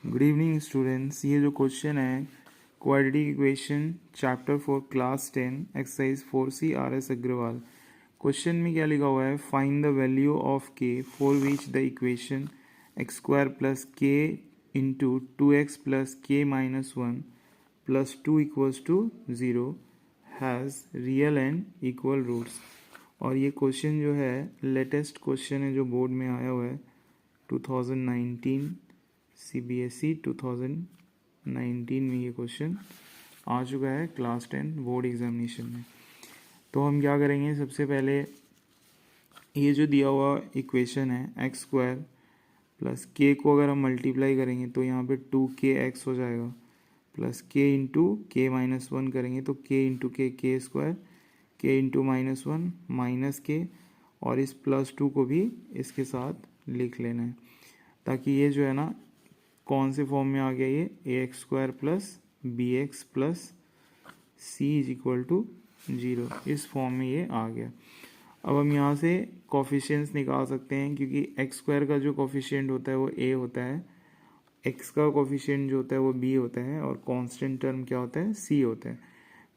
Good evening students. ये जो question है quadratic equation chapter 4 class 10 exercise 4C RS Agarwal. Question में क्या लिखा हुआ है, find the value of k for which the equation x square plus k into 2x plus k minus 1 plus 2 equals to 0 has real and equal roots. और ये question जो है latest question है जो बोर्ड में आया हुआ है 2019 CBSE 2019 में ये क्वेश्चन आ चुका है क्लास 10 बोर्ड एग्जामिनेशन में। तो हम क्या करेंगे, सबसे पहले ये जो दिया हुआ इक्वेशन है एक्स स्क्वायर प्लस के को अगर हम मल्टीप्लाई करेंगे तो यहाँ पे 2kx हो जाएगा, प्लस के इंटू के माइनस 1 करेंगे तो के इंटू के स्क्वायर, के इंटू माइनस 1 माइनस के, और इस प्लस 2 को भी इसके साथ लिख लेना है ताकि ये जो है ना कौन से फॉर्म में आ गया, ये a x square plus b x plus c is equal to 0, इस फॉर्म में ये आ गया। अब हम यहाँ से कोफिशिएंट्स निकाल सकते हैं क्योंकि एक्स स्क्वायर का जो कोफिशिएंट होता है वो ए होता है, एक्स का कोफिशिएंट जो होता है वो बी होता है, और कांस्टेंट टर्म क्या होता है, सी होता है।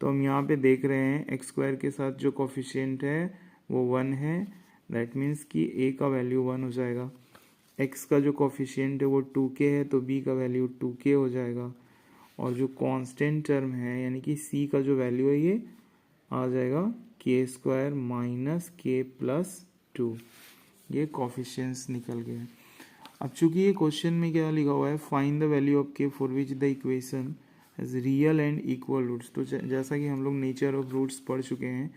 तो हम यहाँ पे देख रहे हैं एक्स स्क्वायर के साथ जो कोफिशिएंट है वो 1 है, दैट मीन्स कि ए का वैल्यू 1 हो जाएगा। x का जो कोफिशिएंट है वो 2k है तो b का वैल्यू 2k हो जाएगा, और जो कांस्टेंट टर्म है यानी कि c का जो वैल्यू है ये आ जाएगा k square minus k plus 2। ये कोफिशिएंट्स निकल गए। अब चूंकि ये क्वेश्चन में क्या लिखा हुआ है, find the value of k for which the equation has real and equal roots. तो जैसा कि हम लोग नेचर ऑफ रूट्स पढ़ चुके हैं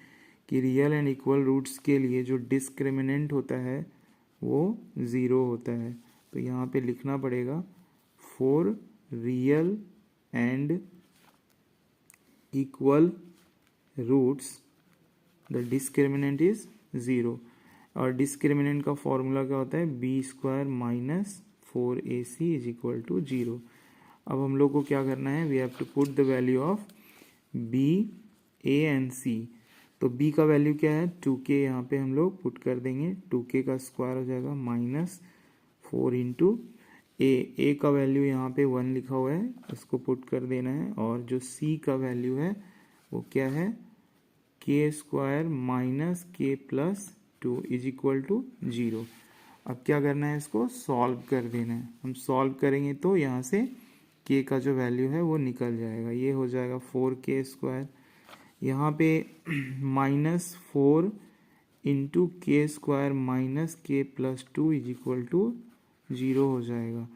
कि रियल एंड इक्वल रूट्स के लिए जो डिस्क्रिमिनेंट होता है वो 0 होता है। तो यहाँ पे लिखना पड़ेगा for real and equal roots the discriminant is 0। और डिस्क्रिमिनेंट का फॉर्मूला क्या होता है, b square minus 4ac is equal to 0। अब हम लोग को क्या करना है, we have to put the value of b, a and c। तो b का वैल्यू क्या है 2k, यहाँ पे हम लोग पुट कर देंगे, 2k का स्क्वायर हो जाएगा माइनस 4 इंटू a का वैल्यू यहाँ पे 1 लिखा हुआ है, इसको पुट कर देना है, और जो c का वैल्यू है वो क्या है k square minus k plus 2 is equal to 0। अब क्या करना है, इसको सॉल्व कर देना है। हम सॉल्व करेंगे तो यहाँ से k का जो वैल्यू है वो निकल जाएगा, ये हो जाएगा 4k स्क्वायर, यहाँ पे माइनस 4 इंटू के स्क्वायर माइनस के प्लस 2 इज इक्वल टू 0 हो जाएगा।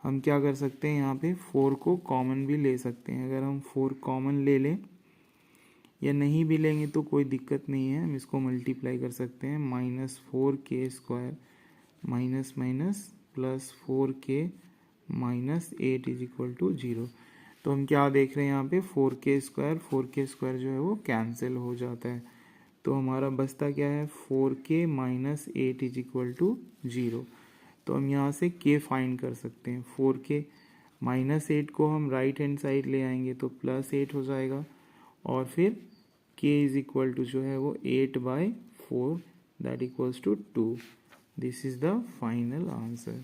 हम क्या कर सकते हैं, यहाँ पे 4 को कॉमन भी ले सकते हैं। अगर हम 4 कॉमन ले लें या नहीं भी लेंगे तो कोई दिक्कत नहीं है, हम इसको मल्टीप्लाई कर सकते हैं, minus 4k square minus minus plus 4k minus 8 is equal to 0। तो हम क्या देख रहे हैं यहाँ पे 4k स्क्वायर जो है वो कैंसिल हो जाता है, तो हमारा बचता क्या है 4k minus 8 is equal to 0। तो हम यहाँ से k फाइंड कर सकते हैं। 4k माइनस 8 को हम राइट हैंड साइड ले आएंगे तो प्लस 8 हो जाएगा, और फिर k इज इक्वल टू जो है वो 8/4 that equals to 2। This is the final answer.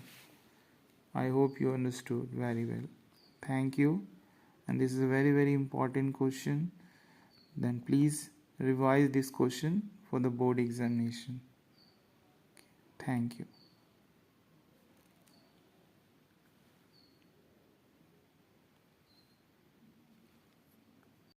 I hope you understood very well. Thank you. And this is a very important question. Then please revise this question for the board examination. Thank you.